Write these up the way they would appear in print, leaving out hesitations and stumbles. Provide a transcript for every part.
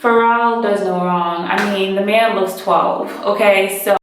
Pharrell does no wrong. I mean, the man looks 12, okay? So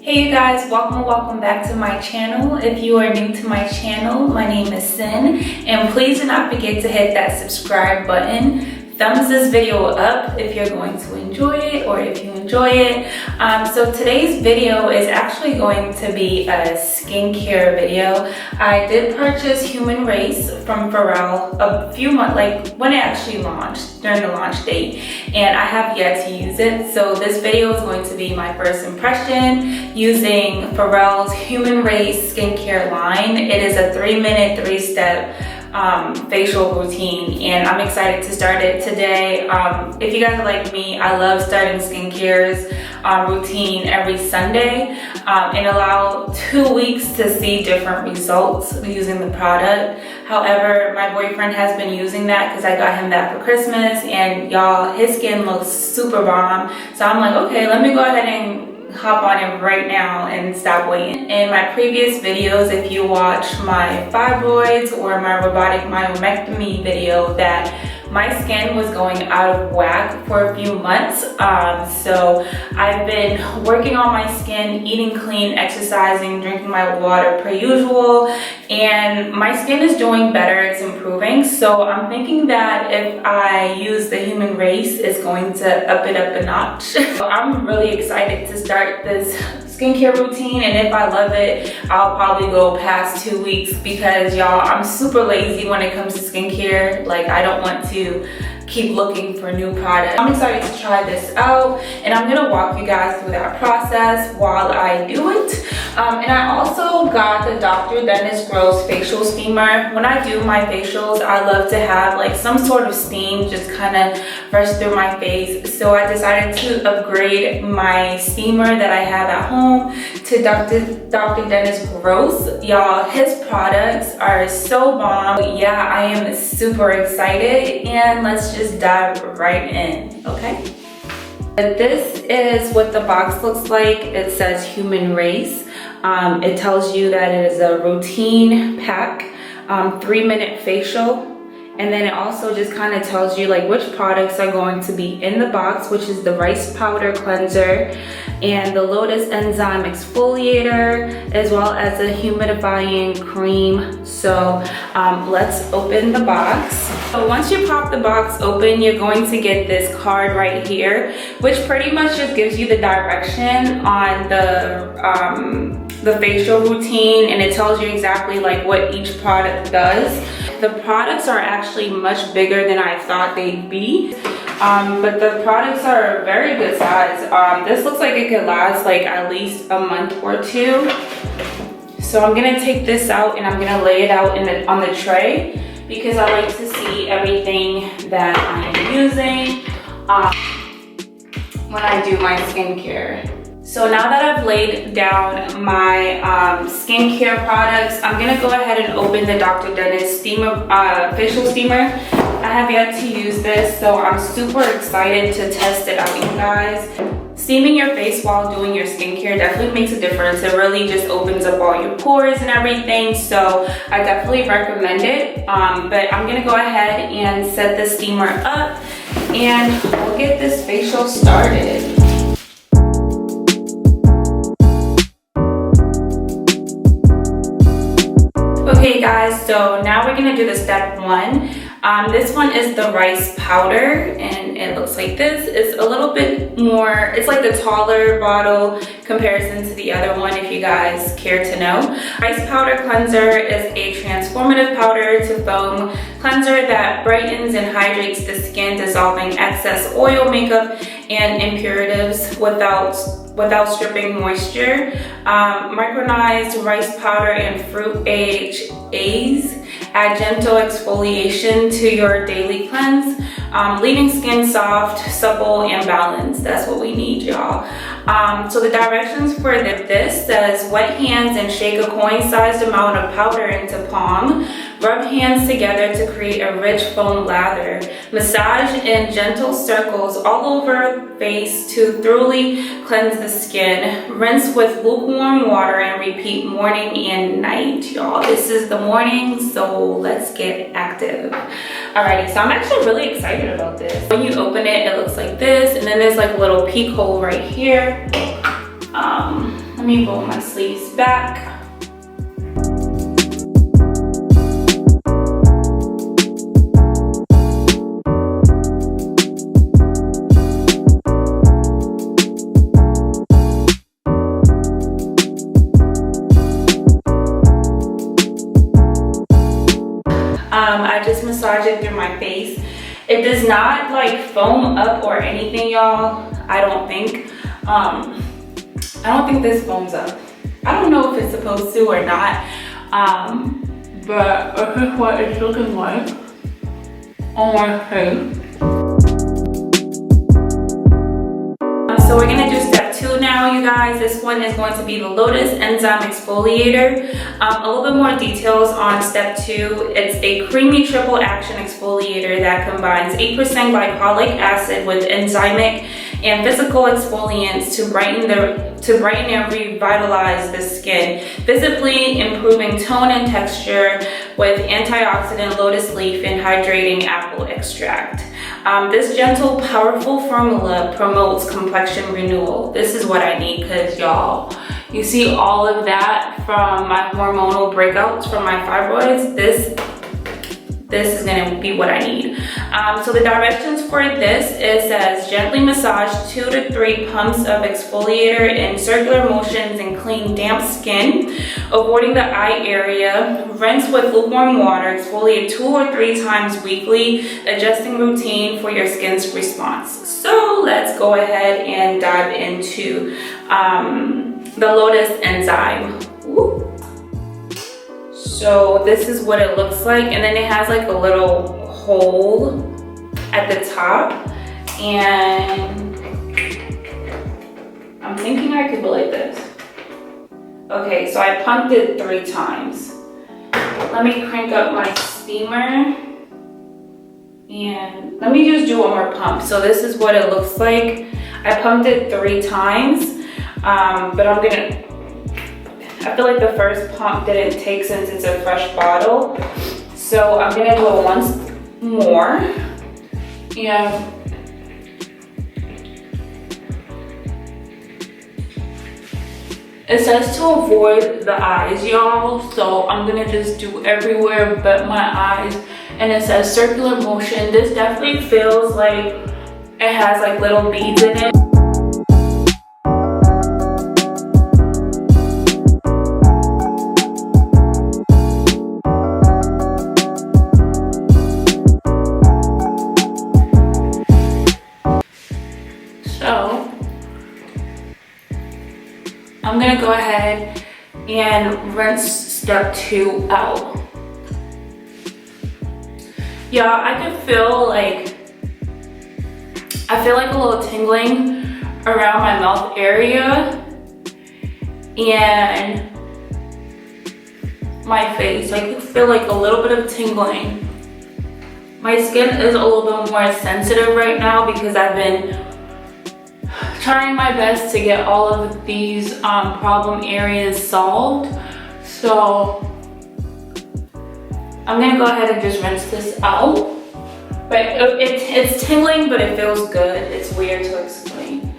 hey you guys, welcome back to my channel. If you are new to my channel, my name is Sin, and please do not forget to hit that subscribe button. Thumbs this video up if you're going to enjoy it or if you enjoy it. So today's video is actually going to be a skincare video. I did purchase Human Race from Pharrell a few months, like when it actually launched, during the launch date, and I have yet to use it. So this video is going to be my first impression using Pharrell's Human Race skincare line. It is a 3-minute, 3-step facial routine, and I'm excited to start it today. If you guys are like me, I love starting skincare's routine every Sunday and allow 2 weeks to see different results using the product. However, my boyfriend has been using that because I got him that for Christmas, and y'all, his skin looks super bomb. So I'm like, okay, let me go ahead and hop on it right now and stop waiting. In my previous videos, if you watch my fibroids or my robotic myomectomy video, that my skin was going out of whack for a few months. So I've been working on my skin, eating clean, exercising, drinking my water per usual, and my skin is doing better, it's improving. So I'm thinking that if I use the Human Race, it's going to up it up a notch. So I'm really excited to start this skincare routine, and if I love it, I'll probably go past 2 weeks because y'all, I'm super lazy when it comes to skincare. Like, I don't want to keep looking for new products. I'm excited to try this out, and I'm gonna walk you guys through that process while I do it. And I also got the Dr.Dennis facial steamer. When I do my facials, I love to have like some sort of steam just kind of rush through my face. So I decided to upgrade my steamer that I have at home to Dr. Dennis Gross. Y'all, his products are so bomb. Yeah, I am super excited, and let's just dive right in, okay? This is what the box looks like. It says Human Race. It tells you that it is a routine pack, 3-minute facial. And then it also just kind of tells you like which products are going to be in the box, which is the rice powder cleanser and the Lotus enzyme exfoliator, as well as a humanifying cream. So let's open the box. So once you pop the box open, you're going to get this card right here, which pretty much just gives you the direction on the facial routine, and it tells you exactly like what each product does. The products are actually much bigger than I thought they'd be, but the products are a very good size. This looks like it could last like at least a month or two. So I'm gonna take this out and I'm gonna lay it out on the tray because I like to see everything that I'm using when I do my skincare. So now that I've laid down my skincare products, I'm gonna go ahead and open the Dr. Dennis facial steamer. I have yet to use this, so I'm super excited to test it out, you guys. Steaming your face while doing your skincare definitely makes a difference. It really just opens up all your pores and everything, so I definitely recommend it. But I'm gonna go ahead and set the steamer up, and we'll get this facial started. Okay guys, so now we're gonna do the step 1. This one is the rice powder, and it looks like this. It's a little bit more, it's like the taller bottle comparison to the other one, if you guys care to know. Rice powder cleanser is a transformative powder to foam cleanser that brightens and hydrates the skin, dissolving excess oil, makeup, and impurities without stripping moisture. Micronized rice powder and fruit AHAs add gentle exfoliation to your daily cleanse, leaving skin soft, supple, and balanced. That's what we need, y'all. So the directions for this says wet hands and shake a coin-sized amount of powder into palm. Rub hands together to create a rich foam lather. Massage in gentle circles all over face to thoroughly cleanse the skin. Rinse with lukewarm water and repeat morning and night, y'all. This is the morning, so let's get active. Alrighty, so I'm actually really excited about this. When you open it, it looks like this, and then there's like a little peek hole right here. Let me roll my sleeves back. I just massage it through my face. It does not like foam up or anything, y'all. I don't think this foams up. I don't know if it's supposed to or not, but this is what it's looking like on my face. So we're gonna do step 2 now, you guys. This one is going to be the Lotus Enzyme Exfoliator. A little bit more details on step 2. It's a creamy triple action exfoliator that combines 8% glycolic acid with enzymic and physical exfoliants to brighten and revitalize the skin, visibly improving tone and texture with antioxidant lotus leaf and hydrating apple extract. This gentle, powerful formula promotes complexion renewal. This is what I need because, y'all, you see all of that from my hormonal breakouts from my fibroids. This is gonna be what I need. So the directions for this, it says gently massage 2 to 3 pumps of exfoliator in circular motions and clean damp skin, avoiding the eye area. Rinse with lukewarm water, exfoliate 2 or 3 times weekly, adjusting routine for your skin's response. So let's go ahead and dive into the Lotus Enzyme. Ooh. So this is what it looks like, and then it has like a little hole at the top, and I'm thinking I could go like this. Okay, so I pumped it 3 times. Let me crank up my steamer, and let me just do one more pump. So this is what it looks like. I pumped it 3 times, but I feel like the first pump didn't take since it's a fresh bottle. So I'm gonna do it once more. And it says to avoid the eyes, y'all. So I'm gonna just do everywhere but my eyes. And it says circular motion. This definitely feels like it has like little beads in it. I'm gonna go ahead and rinse step 2 out. Yeah, I feel like a little tingling around my mouth area and my face. I can feel like a little bit of tingling. My skin is a little bit more sensitive right now because I've been trying my best to get all of these problem areas solved. So I'm gonna go ahead and just rinse this out. But it's tingling, but it feels good. It's weird to explain.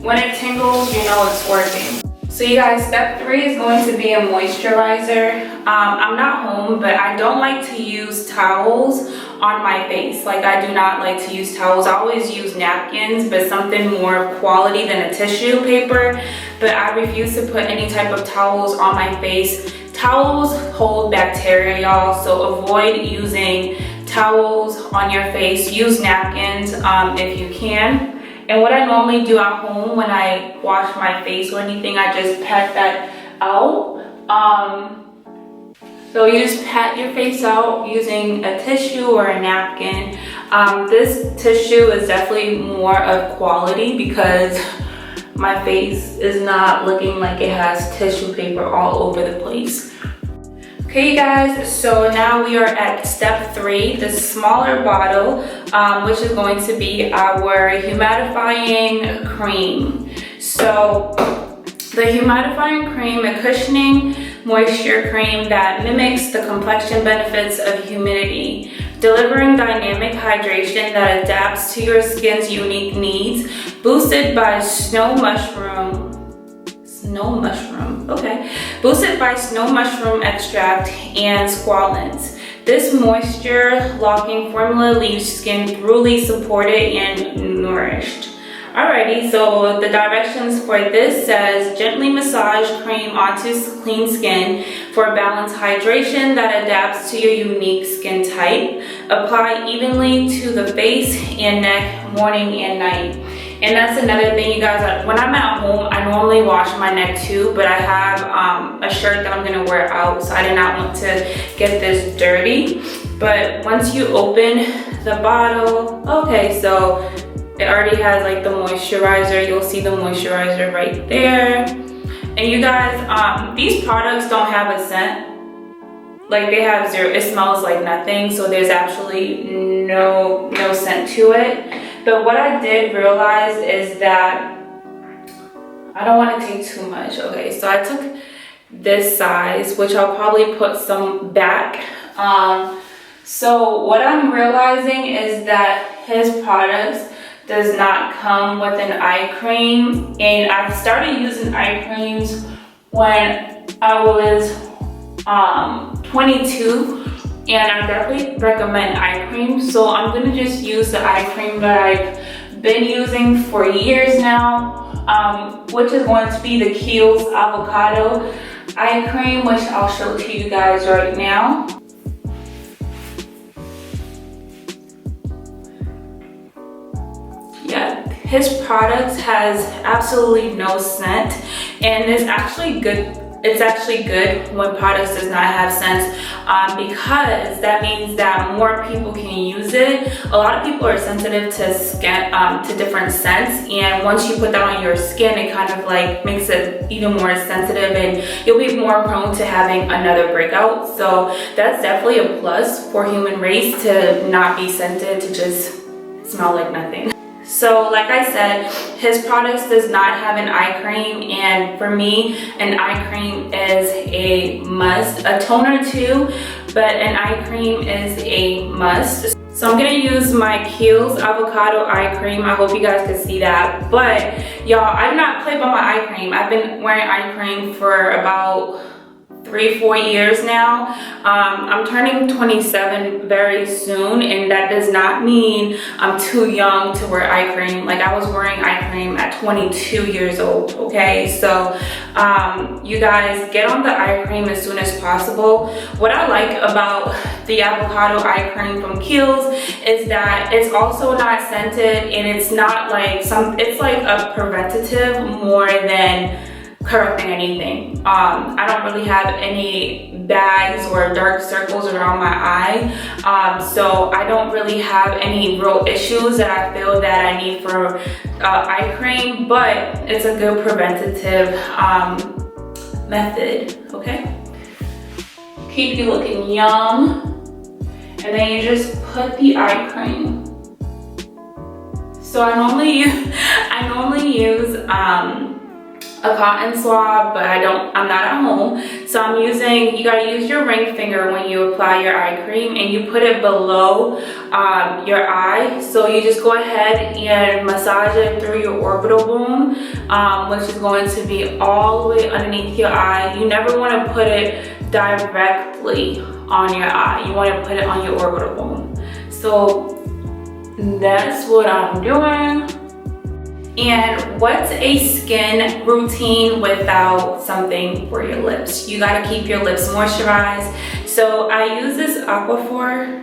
When it tingles, you know it's working. So you guys, step 3 is going to be a moisturizer. I'm not home, but I don't like to use towels on my face. Like, I do not like to use towels. I always use napkins, but something more quality than a tissue paper. But I refuse to put any type of towels on my face. Towels hold bacteria, y'all, so avoid using towels on your face. Use napkins if you can. And what I normally do at home when I wash my face or anything, I just pat that out. So you just pat your face out using a tissue or a napkin. This tissue is definitely more of quality because my face is not looking like it has tissue paper all over the place. Okay, you guys, so now we are at step 3, the smaller bottle, which is going to be our humanifying cream. So the humanifying cream, a cushioning moisture cream that mimics the complexion benefits of humidity, delivering dynamic hydration that adapts to your skin's unique needs, boosted by snow mushroom extract and squalens. This moisture locking formula leaves skin thoroughly supported and nourished. Alrighty, so the directions for this says gently massage cream onto clean skin for balanced hydration that adapts to your unique skin type. Apply evenly to the face and neck morning and night. And that's another thing, you guys, when I'm at home, I normally wash my neck too, but I have a shirt that I'm gonna wear out, so I did not want to get this dirty. But once you open the bottle, okay, so it already has like the moisturizer. You'll see the moisturizer right there. And you guys, these products don't have a scent. Like they have zero, it smells like nothing. So there's actually no scent to it. But what I did realize is that I don't want to take too much. Okay, so I took this size, which I'll probably put some back. So what I'm realizing is that his products does not come with an eye cream, and I've started using eye creams when I was 22, and I definitely recommend eye cream. So I'm gonna just use the eye cream that I've been using for years now, which is going to be the Kiehl's avocado eye cream, which I'll show to you guys right now. Yeah, his product has absolutely no scent, and it's actually good. It's actually good when products does not have scents, because that means that more people can use it. A lot of people are sensitive to skin, to different scents, and once you put that on your skin, it kind of like makes it even more sensitive, and you'll be more prone to having another breakout. So that's definitely a plus for human race, to not be scented, to just smell like nothing. So like I said, his products does not have an eye cream, and for me, an eye cream is a must. A toner too, but an eye cream is a must. So I'm gonna use my Kiehl's avocado eye cream. I hope you guys can see that. But y'all, I've not played by my eye cream. I've been wearing eye cream for about 3-4 years now. I'm turning 27 very soon, and that does not mean I'm too young to wear eye cream. Like, I was wearing eye cream at 22 years old, okay? So you guys, get on the eye cream as soon as possible. What I like about the avocado eye cream from Kiehl's is that it's also not scented, and it's not like it's like a preventative more than correcting anything. I don't really have any bags or dark circles around my eye, so I don't really have any real issues that I feel that I need for eye cream, but it's a good preventative method, okay? Keep you looking young, and then you just put the eye cream. So I normally use a cotton swab, but I'm not at home. So I'm using, you gotta use your ring finger when you apply your eye cream, and you put it below your eye. So you just go ahead and massage it through your orbital bone, which is going to be all the way underneath your eye. You never wanna put it directly on your eye. You wanna put it on your orbital bone. So that's what I'm doing. And what's a skin routine without something for your lips? You gotta keep your lips moisturized. So I use this Aquaphor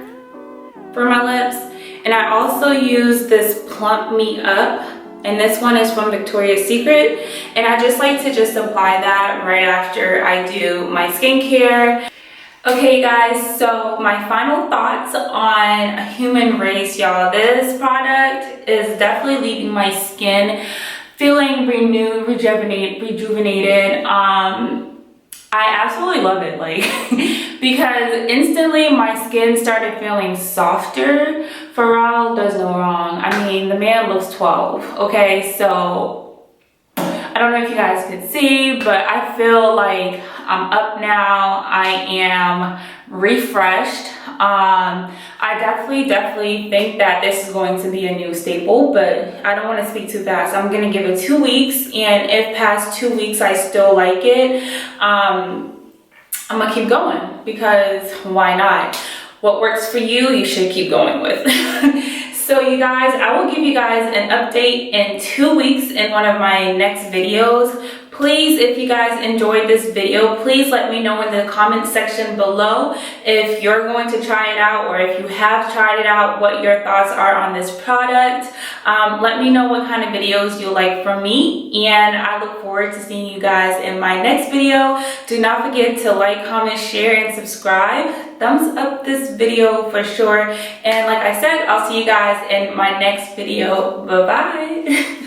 for my lips, and I also use this Plump Me Up, and this one is from Victoria's Secret, and I just like to just apply that right after I do my skincare. Okay guys, so my final thoughts on Human Race, y'all. This product is definitely leaving my skin feeling renewed, rejuvenated. I absolutely love it, like, because instantly my skin started feeling softer. Pharrell does no wrong. I mean, the man looks 12, okay? So, I don't know if you guys could see, but I feel like I'm up now. I am refreshed. I definitely think that this is going to be a new staple, but I don't want to speak too fast. I'm going to give it 2 weeks, and if past 2 weeks I still like it, I'm going to keep going, because why not? What works for you, you should keep going with. So you guys, I will give you guys an update in 2 weeks in one of my next videos. Please, if you guys enjoyed this video, please let me know in the comment section below if you're going to try it out, or if you have tried it out, what your thoughts are on this product. Let me know what kind of videos you like from me, and I look forward to seeing you guys in my next video. Do not forget to like, comment, share, and subscribe. Thumbs up this video for sure. And like I said, I'll see you guys in my next video. Bye-bye.